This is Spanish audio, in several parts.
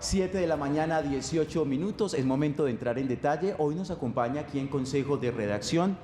7 de la mañana, 18 minutos, es momento de entrar en detalle. Hoy nos acompaña aquí en Consejo de Redacción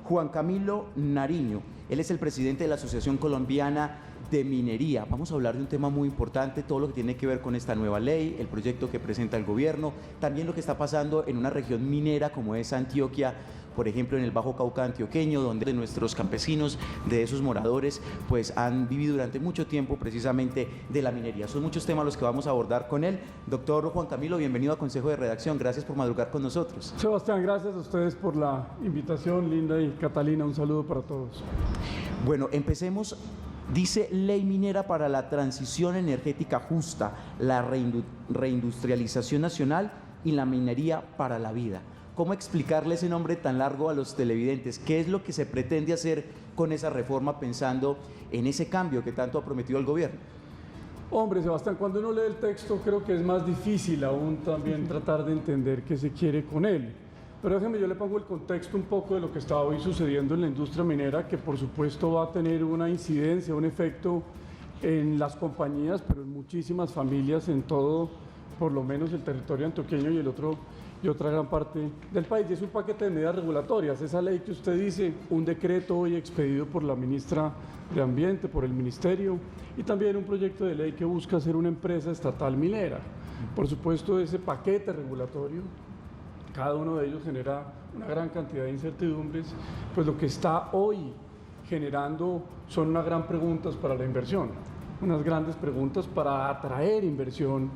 Juan Camilo Nariño. Él es el presidente de la Asociación Colombiana de Minería. Vamos a hablar de un tema muy importante, todo lo que tiene que ver con esta nueva ley, el proyecto que presenta el gobierno, también lo que está pasando en una región minera como es Antioquia, por ejemplo en el Bajo Cauca antioqueño, donde nuestros campesinos, de esos moradores, pues han vivido durante mucho tiempo precisamente de la minería. Son muchos temas los que vamos a abordar con él. Doctor Juan Camilo, bienvenido a Consejo de Redacción, gracias por madrugar con nosotros. Sebastián, gracias a ustedes por la invitación, Linda y Catalina, un saludo para todos. Bueno, empecemos. Dice Ley Minera para la Transición Energética Justa, la reindustrialización nacional y la minería para la vida. ¿Cómo explicarle ese nombre tan largo a los televidentes? ¿Qué es lo que se pretende hacer con esa reforma pensando en ese cambio que tanto ha prometido el gobierno? Hombre, Sebastián, cuando uno lee el texto creo que es más difícil aún también tratar de entender qué se quiere con él. Pero déjeme, yo le pongo el contexto un poco de lo que está hoy sucediendo en la industria minera, que por supuesto va a tener una incidencia, un efecto en las compañías, pero en muchísimas familias en todo, por lo menos el territorio antioqueño y otra gran parte del país. Y es un paquete de medidas regulatorias, esa ley que usted dice, un decreto hoy expedido por la ministra de Ambiente, por el Ministerio, y también un proyecto de ley que busca hacer una empresa estatal minera. Por supuesto, ese paquete regulatorio, cada uno de ellos genera una gran cantidad de incertidumbres, pues lo que está hoy generando son unas grandes preguntas para la inversión, unas grandes preguntas para atraer inversión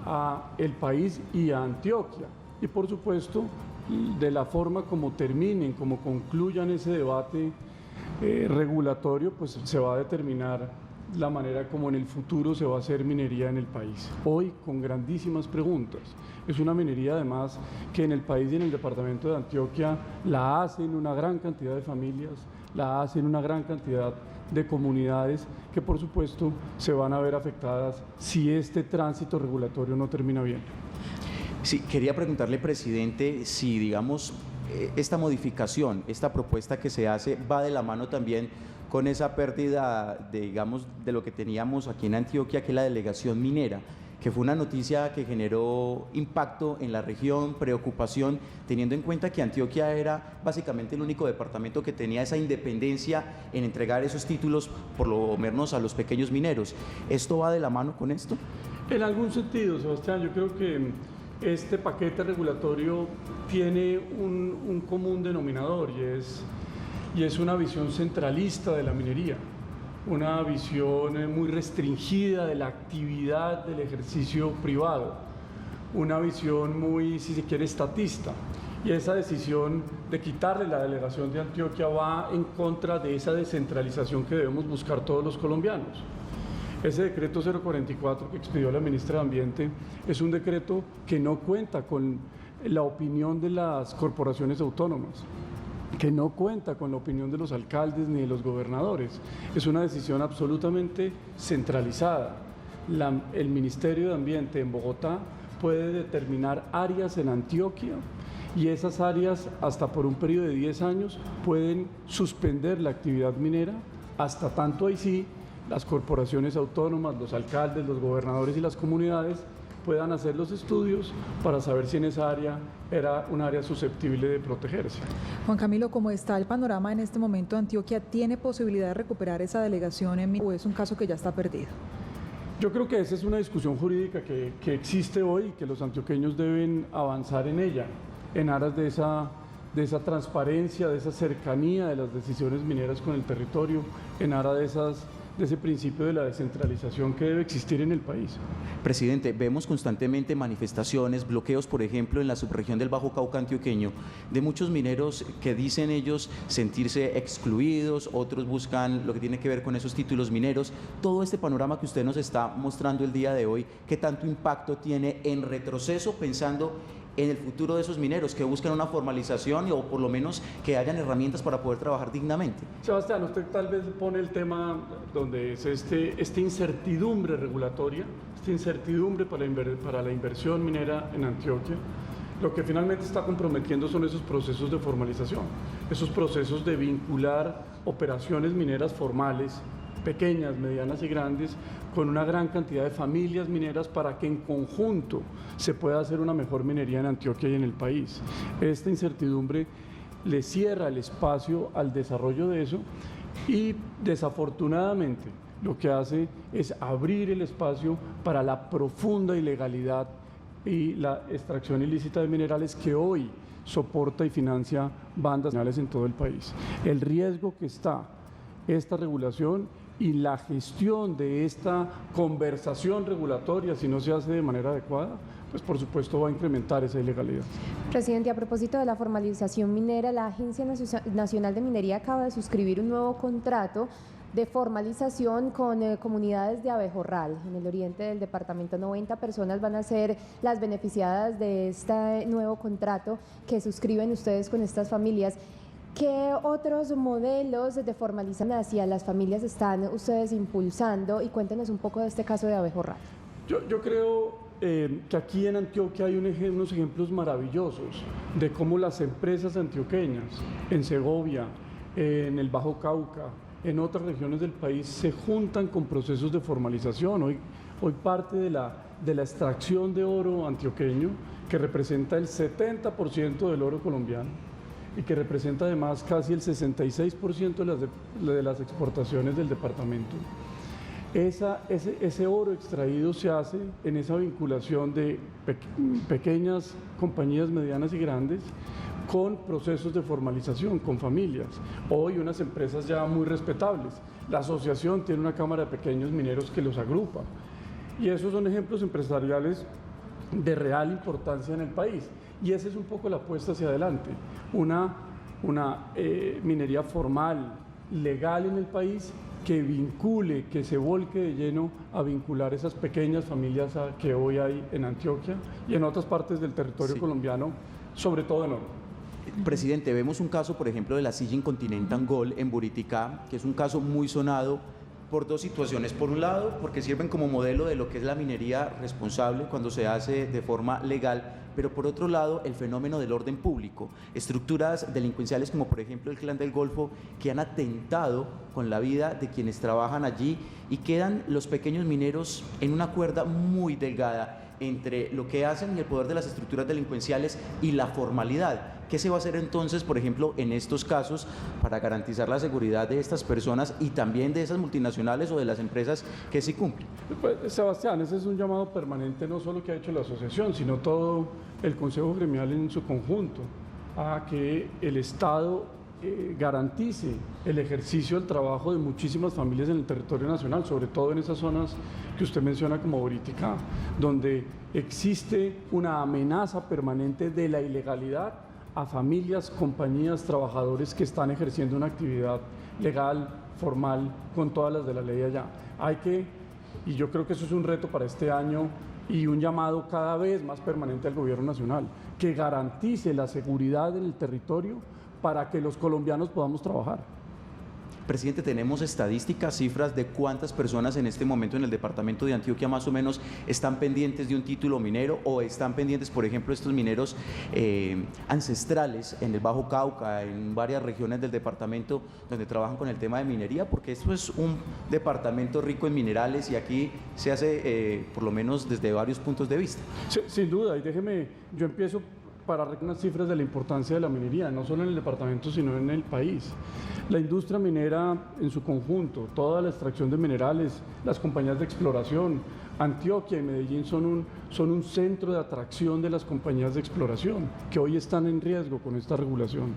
a el país y a Antioquia. Y por supuesto, de la forma como terminen, como concluyan ese debate regulatorio, pues se va a determinar la manera como en el futuro se va a hacer minería en el país. Hoy con grandísimas preguntas. Es una minería además que en el país y en el departamento de Antioquia la hacen una gran cantidad de familias, la hacen una gran cantidad de comunidades que por supuesto se van a ver afectadas si este tránsito regulatorio no termina bien. Sí, quería preguntarle, presidente, si digamos esta modificación, esta propuesta que se hace va de la mano también con esa pérdida de, digamos, de lo que teníamos aquí en Antioquia, que es la delegación minera, que fue una noticia que generó impacto en la región, preocupación, teniendo en cuenta que Antioquia era básicamente el único departamento que tenía esa independencia en entregar esos títulos, por lo menos a los pequeños mineros. ¿Esto va de la mano con esto? En algún sentido, Sebastián, yo creo que este paquete regulatorio tiene un común denominador y es una visión centralista de la minería, una visión muy restringida de la actividad del ejercicio privado, una visión muy, si se quiere, estatista. Y esa decisión de quitarle la delegación de Antioquia va en contra de esa descentralización que debemos buscar todos los colombianos. Ese decreto 044 que expidió la ministra de Ambiente es un decreto que no cuenta con la opinión de las corporaciones autónomas, que no cuenta con la opinión de los alcaldes ni de los gobernadores. Es una decisión absolutamente centralizada. El Ministerio de Ambiente en Bogotá puede determinar áreas en Antioquia y esas áreas, hasta por un periodo de 10 años, pueden suspender la actividad minera, hasta tanto ahí sí las corporaciones autónomas, los alcaldes, los gobernadores y las comunidades puedan hacer los estudios para saber si en esa área era un área susceptible de protegerse. Juan Camilo, ¿cómo está el panorama en este momento? ¿Antioquia tiene posibilidad de recuperar esa delegación o es un caso que ya está perdido? Yo creo que esa es una discusión jurídica que existe hoy y que los antioqueños deben avanzar en ella, en aras de esa transparencia, de esa cercanía de las decisiones mineras con el territorio, en aras de ese principio de la descentralización que debe existir en el país. Presidente, vemos constantemente manifestaciones, bloqueos, por ejemplo, en la subregión del Bajo Cauca antioqueño, de muchos mineros que dicen ellos sentirse excluidos, otros buscan lo que tiene que ver con esos títulos mineros. Todo este panorama que usted nos está mostrando el día de hoy, ¿qué tanto impacto tiene en retroceso pensando en el futuro de esos mineros que buscan una formalización o por lo menos que hayan herramientas para poder trabajar dignamente? Sebastián, usted tal vez pone el tema donde es esta incertidumbre regulatoria, esta incertidumbre para la inversión minera en Antioquia. Lo que finalmente está comprometiendo son esos procesos de formalización, esos procesos de vincular operaciones mineras formales, pequeñas, medianas y grandes, con una gran cantidad de familias mineras para que en conjunto se pueda hacer una mejor minería en Antioquia y en el país. Esta incertidumbre le cierra el espacio al desarrollo de eso y desafortunadamente lo que hace es abrir el espacio para la profunda ilegalidad y la extracción ilícita de minerales que hoy soporta y financia bandas criminales en todo el país. El riesgo que está esta regulación y la gestión de esta conversación regulatoria, si no se hace de manera adecuada, pues por supuesto va a incrementar esa ilegalidad. Presidente, a propósito de la formalización minera, la Agencia Nacional de Minería acaba de suscribir un nuevo contrato de formalización con comunidades de Abejorral, en el oriente del departamento. 90 personas van a ser las beneficiadas de este nuevo contrato que suscriben ustedes con estas familias. ¿Qué otros modelos de formalización hacia las familias están ustedes impulsando? Y cuéntenos un poco de este caso de Abejorral. Yo creo que aquí en Antioquia hay unos ejemplos maravillosos de cómo las empresas antioqueñas, en Segovia, en el Bajo Cauca, en otras regiones del país, se juntan con procesos de formalización. Hoy parte de la extracción de oro antioqueño, que representa el 70% del oro colombiano y que representa además casi el 66% de las exportaciones del departamento. Ese oro extraído se hace en esa vinculación de pequeñas compañías medianas y grandes con procesos de formalización, con familias. Hoy unas empresas ya muy respetables. La asociación tiene una cámara de pequeños mineros que los agrupa. Y esos son ejemplos empresariales de real importancia en el país. Y esa es un poco la apuesta hacia adelante. Una minería formal, legal en el país, que vincule, que se volque de lleno a vincular esas pequeñas familias que hoy hay en Antioquia y en otras partes del territorio colombiano, sobre todo en oro. Presidente, vemos un caso, por ejemplo, de la Sillin Continental Gold en Buriticá, que es un caso muy sonado por dos situaciones. Por un lado, porque sirven como modelo de lo que es la minería responsable cuando se hace de forma legal, pero por otro lado, el fenómeno del orden público, estructuras delincuenciales como por ejemplo el Clan del Golfo, que han atentado con la vida de quienes trabajan allí y quedan los pequeños mineros en una cuerda muy delgada entre lo que hacen y el poder de las estructuras delincuenciales y la formalidad. ¿Qué se va a hacer entonces, por ejemplo, en estos casos para garantizar la seguridad de estas personas y también de esas multinacionales o de las empresas que sí cumplen? Pues, Sebastián, ese es un llamado permanente, no solo que ha hecho la asociación, sino todo el Consejo Gremial en su conjunto, a que el Estado garantice el ejercicio del trabajo de muchísimas familias en el territorio nacional, sobre todo en esas zonas que usted menciona como Buriticá, donde existe una amenaza permanente de la ilegalidad a familias, compañías, trabajadores que están ejerciendo una actividad legal, formal, con todas las de la ley allá. Y yo creo que eso es un reto para este año y un llamado cada vez más permanente al gobierno nacional, que garantice la seguridad en el territorio para que los colombianos podamos trabajar. Presidente, ¿tenemos estadísticas, cifras de cuántas personas en este momento en el departamento de Antioquia más o menos están pendientes de un título minero o están pendientes, por ejemplo, estos mineros ancestrales en el Bajo Cauca, en varias regiones del departamento donde trabajan con el tema de minería? Porque esto es un departamento rico en minerales y aquí se hace, por lo menos desde varios puntos de vista. Sí, sin duda, y yo empiezo para dar unas cifras de la importancia de la minería, no solo en el departamento, sino en el país. La industria minera en su conjunto, toda la extracción de minerales, las compañías de exploración, Antioquia y Medellín son un centro de atracción de las compañías de exploración, que hoy están en riesgo con esta regulación.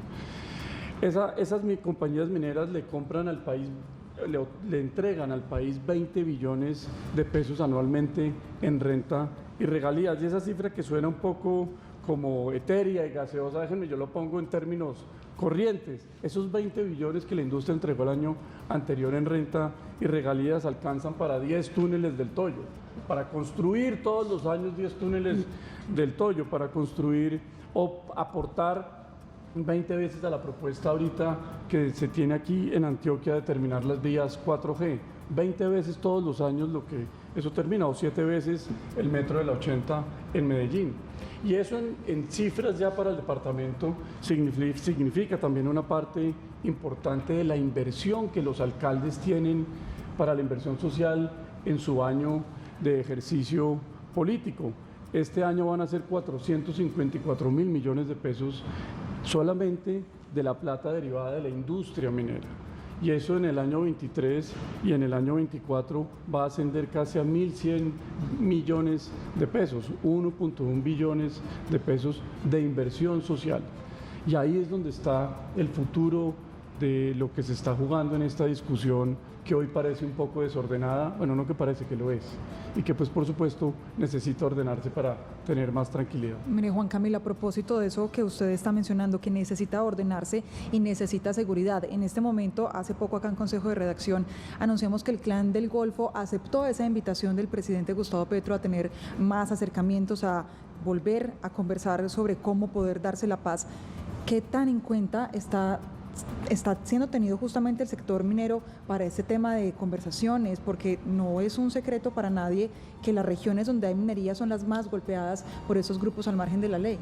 Esas compañías mineras le compran al país, le entregan al país 20 billones de pesos anualmente en renta y regalías. Y esa cifra que suena un poco como etérea y gaseosa, déjenme, yo lo pongo en términos corrientes. Esos 20 billones que la industria entregó el año anterior en renta y regalías alcanzan para 10 túneles del Toyo, para construir todos los años 10 túneles del Toyo, para construir o aportar 20 veces a la propuesta ahorita que se tiene aquí en Antioquia de terminar las vías 4G, 20 veces todos los años lo que eso termina, o 7 veces el metro de la 80 en Medellín. Y eso en cifras ya para el departamento significa también una parte importante de la inversión que los alcaldes tienen para la inversión social en su año de ejercicio político. Este año van a ser 454.000 millones de pesos solamente de la plata derivada de la industria minera. Y eso en el año 23 y en el año 24 va a ascender casi a 1.100 millones de pesos, 1.1 billones de pesos de inversión social. Y ahí es donde está el futuro de lo que se está jugando en esta discusión, que hoy parece un poco desordenada, bueno, no que parece, que lo es, y que pues por supuesto necesita ordenarse para tener más tranquilidad. Mire, Juan Camilo, a propósito de eso que usted está mencionando, que necesita ordenarse y necesita seguridad, en este momento, hace poco acá en Consejo de Redacción, anunciamos que el Clan del Golfo aceptó esa invitación del presidente Gustavo Petro a tener más acercamientos, a volver a conversar sobre cómo poder darse la paz. ¿Qué tan en cuenta está siendo tenido justamente el sector minero para este tema de conversaciones? Porque no es un secreto para nadie que las regiones donde hay minería son las más golpeadas por esos grupos al margen de la ley.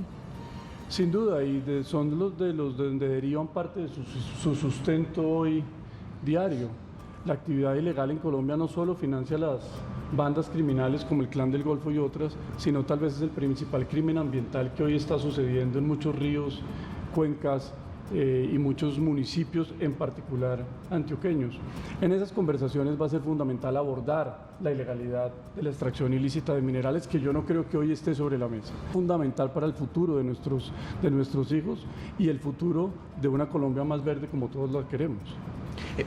Sin duda, y son los de donde derivan parte de su sustento hoy diario. La actividad ilegal en Colombia no solo financia las bandas criminales como el Clan del Golfo y otras, sino tal vez es el principal crimen ambiental que hoy está sucediendo en muchos ríos, cuencas y muchos municipios, en particular antioqueños. En esas conversaciones va a ser fundamental abordar la ilegalidad de la extracción ilícita de minerales, que yo no creo que hoy esté sobre la mesa. Fundamental para el futuro de nuestros hijos y el futuro de una Colombia más verde como todos la queremos.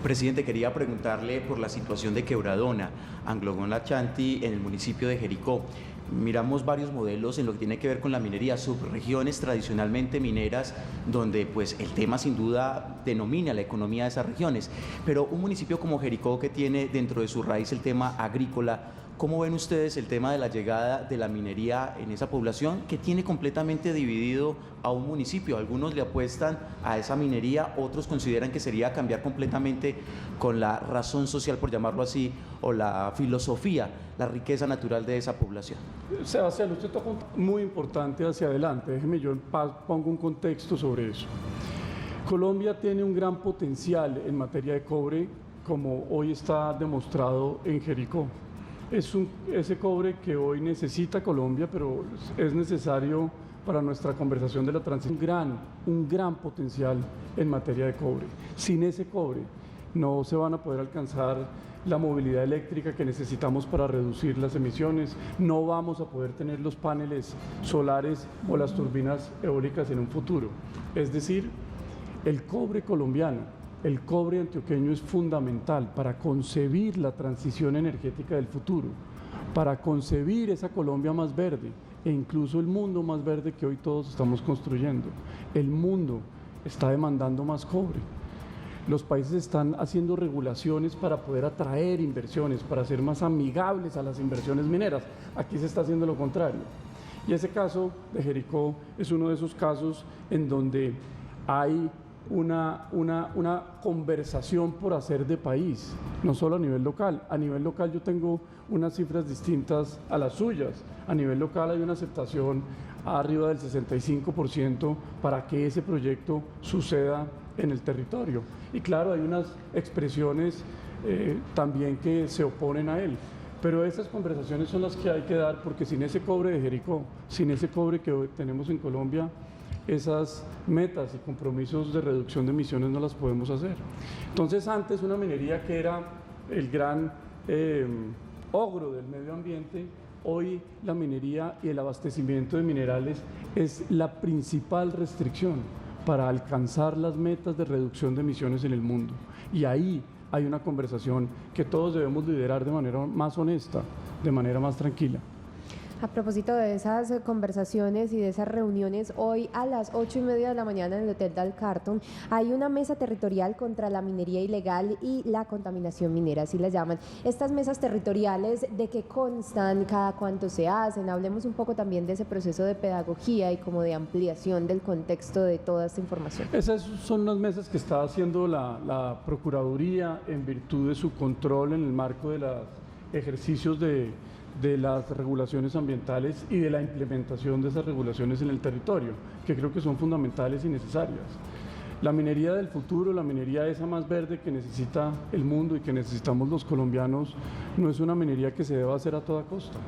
Presidente, quería preguntarle por la situación de Quebradona, Anglogón-La Chanti, en el municipio de Jericó. Miramos varios modelos en lo que tiene que ver con la minería, subregiones tradicionalmente mineras, donde pues el tema sin duda denomina la economía de esas regiones, pero un municipio como Jericó, que tiene dentro de su raíz el tema agrícola, ¿cómo ven ustedes el tema de la llegada de la minería en esa población que tiene completamente dividido a un municipio? Algunos le apuestan a esa minería, otros consideran que sería cambiar completamente con la razón social, por llamarlo así, o la filosofía, la riqueza natural de esa población. Sebastián, usted toca un punto muy importante hacia adelante. Déjeme, yo pongo un contexto sobre eso. Colombia tiene un gran potencial en materia de cobre, como hoy está demostrado en Jericó. Ese cobre que hoy necesita Colombia, pero es necesario para nuestra conversación de la transición. Un gran potencial en materia de cobre. Sin ese cobre no se van a poder alcanzar la movilidad eléctrica que necesitamos para reducir las emisiones, no vamos a poder tener los paneles solares o las turbinas eólicas en un futuro. Es decir, el cobre colombiano, el cobre antioqueño es fundamental para concebir la transición energética del futuro, para concebir esa Colombia más verde e incluso el mundo más verde que hoy todos estamos construyendo. El mundo está demandando más cobre. Los países están haciendo regulaciones para poder atraer inversiones, para ser más amigables a las inversiones mineras. Aquí se está haciendo lo contrario. Y ese caso de Jericó es uno de esos casos en donde hay una conversación por hacer de país, no solo a nivel local. A nivel local yo tengo unas cifras distintas a las suyas. A nivel local hay una aceptación arriba del 65% para que ese proyecto suceda en el territorio. Y claro, hay unas expresiones también que se oponen a él. Pero esas conversaciones son las que hay que dar, porque sin ese cobre de Jericó, sin ese cobre que hoy tenemos en Colombia, esas metas y compromisos de reducción de emisiones no las podemos hacer. Entonces, antes una minería que era el gran ogro del medio ambiente, hoy la minería y el abastecimiento de minerales es la principal restricción para alcanzar las metas de reducción de emisiones en el mundo. Y ahí hay una conversación que todos debemos liderar de manera más honesta, de manera más tranquila. A propósito de esas conversaciones y de esas reuniones, hoy a las 8:30 de la mañana en el Hotel Dal Carton hay una mesa territorial contra la minería ilegal y la contaminación minera, así las llaman. Estas mesas territoriales, ¿de qué constan? ¿Cada cuánto se hacen? Hablemos un poco también de ese proceso de pedagogía y como de ampliación del contexto de toda esta información. Esas son las mesas que está haciendo la Procuraduría en virtud de su control en el marco de los ejercicios de las regulaciones ambientales y de la implementación de esas regulaciones en el territorio, que creo que son fundamentales y necesarias. La minería del futuro, la minería esa más verde que necesita el mundo y que necesitamos los colombianos, no es una minería que se deba hacer a toda costa.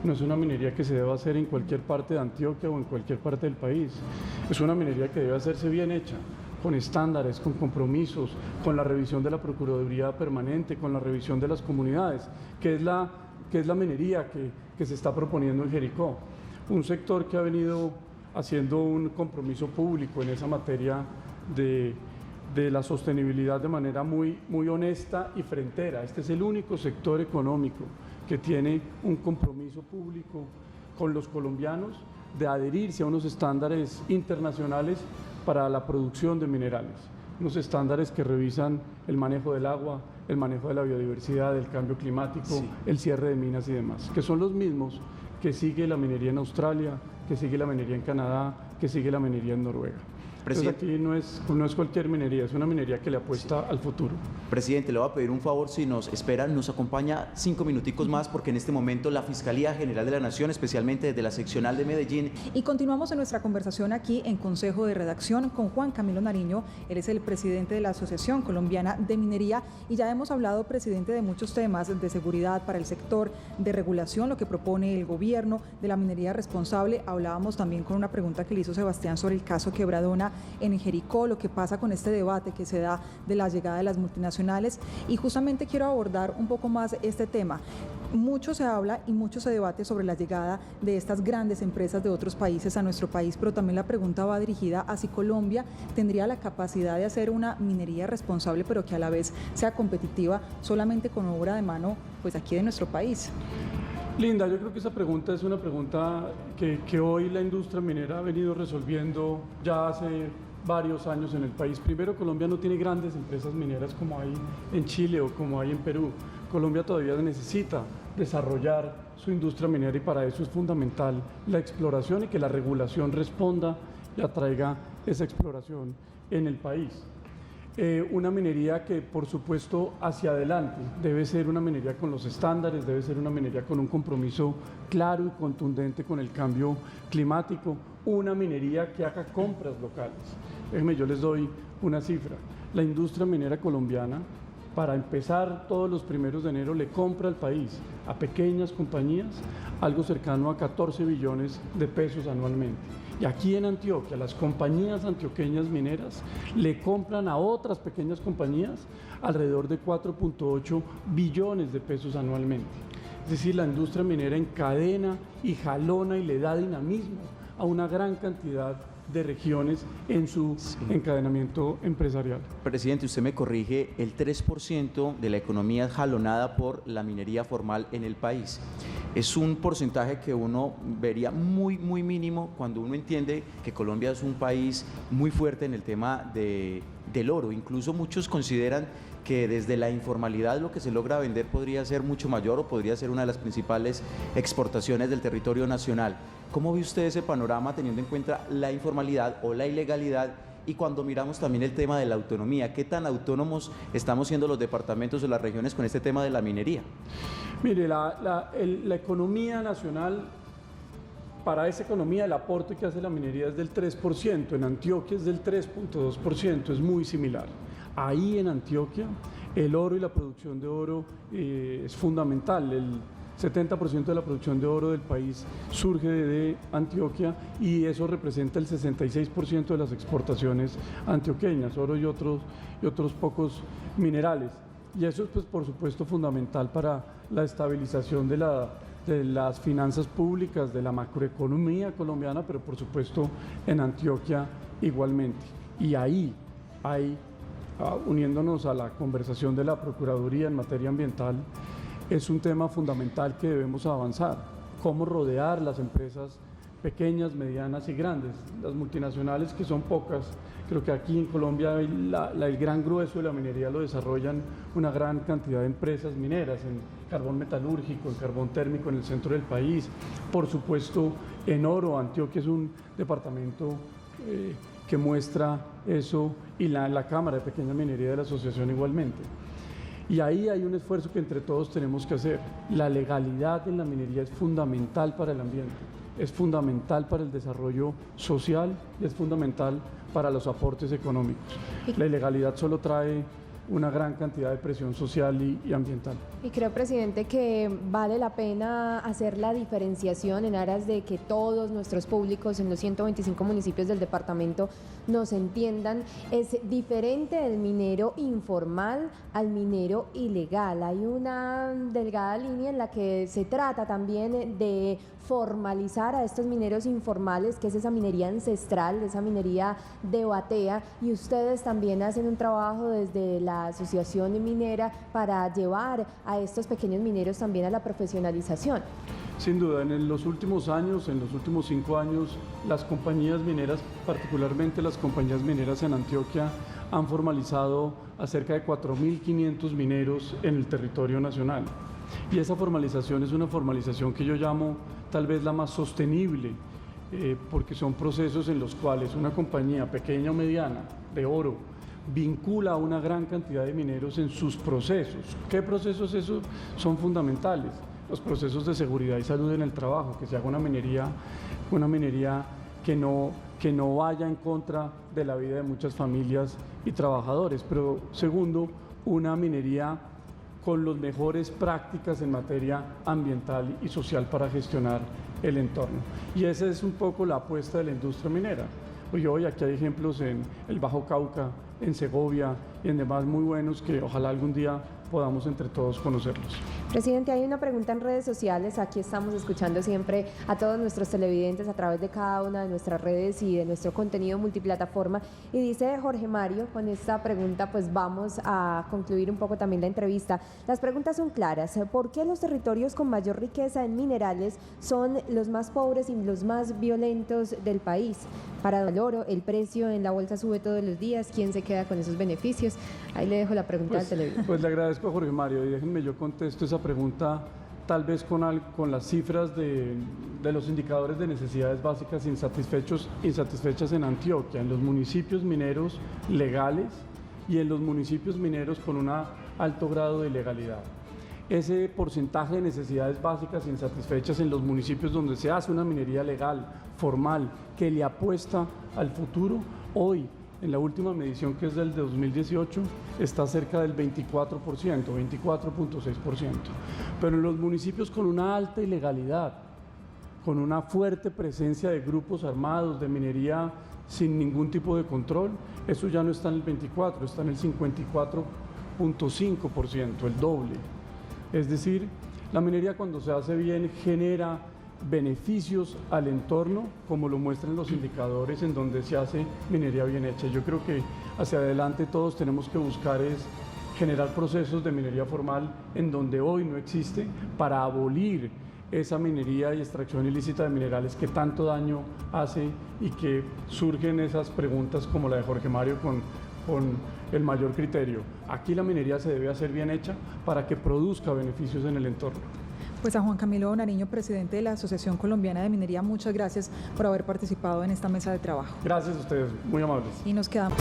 No es una minería que se deba hacer en cualquier parte de Antioquia o en cualquier parte del país. Es una minería que debe hacerse bien hecha, con estándares, con compromisos, con la revisión de la Procuraduría Permanente, con la revisión de las comunidades, que es la minería que se está proponiendo en Jericó. Un sector que ha venido haciendo un compromiso público en esa materia de la sostenibilidad de manera muy honesta y frentera. Este es el único sector económico que tiene un compromiso público con los colombianos de adherirse a unos estándares internacionales para la producción de minerales, unos estándares que revisan el manejo del agua, el manejo de la biodiversidad, el cambio climático, sí, el cierre de minas y demás, que son los mismos que sigue la minería en Australia, que sigue la minería en Canadá, que sigue la minería en Noruega. Entonces aquí no es cualquier minería, es una minería que le apuesta al futuro. Presidente, le voy a pedir un favor, si nos espera, nos acompaña 5 minuticos más, porque en este momento la Fiscalía General de la Nación, especialmente desde la seccional de Medellín. Y continuamos en nuestra conversación aquí en Consejo de Redacción con Juan Camilo Nariño. Él es el presidente de la Asociación Colombiana de Minería y ya hemos hablado, presidente, de muchos temas de seguridad para el sector, de regulación, lo que propone el gobierno, de la minería responsable. Hablábamos también con una pregunta que le hizo Sebastián sobre el caso Quebradona en Jericó, lo que pasa con este debate que se da de la llegada de las multinacionales, y justamente quiero abordar un poco más este tema. Mucho se habla y mucho se debate sobre la llegada de estas grandes empresas de otros países a nuestro país, pero también la pregunta va dirigida a si Colombia tendría la capacidad de hacer una minería responsable, pero que a la vez sea competitiva solamente con obra de mano, pues aquí de nuestro país. Linda, yo creo que esa pregunta es una pregunta que hoy la industria minera ha venido resolviendo ya hace varios años en el país. Primero, Colombia no tiene grandes empresas mineras como hay en Chile o como hay en Perú. Colombia todavía necesita desarrollar su industria minera y para eso es fundamental la exploración y que la regulación responda y atraiga esa exploración en el país. Una minería que, por supuesto, hacia adelante debe ser una minería con los estándares, debe ser una minería con un compromiso claro y contundente con el cambio climático, una minería que haga compras locales. Déjenme, yo les doy una cifra. La industria minera colombiana, para empezar todos los primeros de enero, le compra al país, a pequeñas compañías, algo cercano a 14 billones de pesos anualmente. Y aquí en Antioquia, las compañías antioqueñas mineras le compran a otras pequeñas compañías alrededor de 4.8 billones de pesos anualmente. Es decir, la industria minera encadena y jalona y le da dinamismo a una gran cantidad de regiones en su encadenamiento empresarial. Presidente, usted me corrige, el 3% de la economía es jalonada por la minería formal en el país. Es un porcentaje que uno vería muy mínimo cuando uno entiende que Colombia es un país muy fuerte en el tema del oro. Incluso muchos consideran que desde la informalidad lo que se logra vender podría ser mucho mayor o podría ser una de las principales exportaciones del territorio nacional. ¿Cómo ve usted ese panorama teniendo en cuenta la informalidad o la ilegalidad? Y cuando miramos también el tema de la autonomía, ¿qué tan autónomos estamos siendo los departamentos o las regiones con este tema de la minería? Mire, la economía nacional, para esa economía el aporte que hace la minería es del 3%, en Antioquia es del 3.2%, es muy similar. Ahí en Antioquia el oro y la producción de oro es fundamental. El 70% de la producción de oro del país surge de Antioquia y eso representa el 66% de las exportaciones antioqueñas, oro y otros pocos minerales. Y eso es, pues, por supuesto, fundamental para la estabilización de las finanzas públicas, de la macroeconomía colombiana, pero por supuesto en Antioquia igualmente. Y ahí hay, uniéndonos a la conversación de la Procuraduría en materia ambiental, es un tema fundamental que debemos avanzar. Cómo rodear las empresas pequeñas, medianas y grandes. Las multinacionales, que son pocas, creo que aquí en Colombia el gran grueso de la minería lo desarrollan una gran cantidad de empresas mineras, en carbón metalúrgico, en carbón térmico en el centro del país. Por supuesto, en oro, Antioquia es un departamento que muestra eso, y la Cámara de Pequeña Minería de la Asociación igualmente. Y ahí hay un esfuerzo que entre todos tenemos que hacer. La legalidad en la minería es fundamental para el ambiente, es fundamental para el desarrollo social y es fundamental para los aportes económicos. La ilegalidad solo trae una gran cantidad de presión social y ambiental. Y creo, presidente, que vale la pena hacer la diferenciación en aras de que todos nuestros públicos en los 125 municipios del departamento nos entiendan. Es diferente el minero informal al minero ilegal. Hay una delgada línea en la que se trata también de formalizar a estos mineros informales, que es esa minería ancestral, esa minería de batea, y ustedes también hacen un trabajo desde la asociación minera para llevar a estos pequeños mineros también a la profesionalización. Sin duda, en los últimos años, en los últimos 5 años, las compañías mineras, particularmente las compañías mineras en Antioquia, han formalizado a cerca de 4.500 mineros en el territorio nacional. Y esa formalización es una formalización que yo llamo tal vez la más sostenible, porque son procesos en los cuales una compañía pequeña o mediana de oro vincula a una gran cantidad de mineros en sus procesos. ¿Qué procesos esos son fundamentales? Los procesos de seguridad y salud en el trabajo, que se haga una minería que no vaya en contra de la vida de muchas familias y trabajadores. Pero segundo, una minería con las mejores prácticas en materia ambiental y social para gestionar el entorno. Y esa es un poco la apuesta de la industria minera. Hoy aquí hay ejemplos en el Bajo Cauca, en Segovia y en demás muy buenos que ojalá algún día podamos entre todos conocerlos. Presidente, hay una pregunta en redes sociales. Aquí estamos escuchando siempre a todos nuestros televidentes a través de cada una de nuestras redes y de nuestro contenido multiplataforma. Y dice Jorge Mario, con esta pregunta pues vamos a concluir un poco también la entrevista. Las preguntas son claras. ¿Por qué los territorios con mayor riqueza en minerales son los más pobres y los más violentos del país? Para el oro, el precio en la bolsa sube todos los días. ¿Quién se queda con esos beneficios? Ahí le dejo la pregunta al televidente. Pues le agradezco a Jorge Mario y déjenme yo contesto esa pregunta tal vez con las cifras de los indicadores de necesidades básicas insatisfechas en Antioquia, en los municipios mineros legales y en los municipios mineros con un alto grado de ilegalidad. Ese porcentaje de necesidades básicas insatisfechas en los municipios donde se hace una minería legal, formal, que le apuesta al futuro, hoy, en la última medición que es del 2018, está cerca del 24%, 24.6%. Pero en los municipios con una alta ilegalidad, con una fuerte presencia de grupos armados, de minería sin ningún tipo de control, eso ya no está en el 24%, está en el 54.5%, el doble. Es decir, la minería cuando se hace bien genera beneficios al entorno, como lo muestran los indicadores en donde se hace minería bien hecha. Yo creo que hacia adelante todos tenemos que buscar es generar procesos de minería formal en donde hoy no existe, para abolir esa minería y extracción ilícita de minerales que tanto daño hace y que surgen esas preguntas como la de Jorge Mario con el mayor criterio. Aquí la minería se debe hacer bien hecha para que produzca beneficios en el entorno. Pues a Juan Camilo Nariño, presidente de la Asociación Colombiana de Minería, muchas gracias por haber participado en esta mesa de trabajo. Gracias a ustedes, muy amables. Y nos quedamos.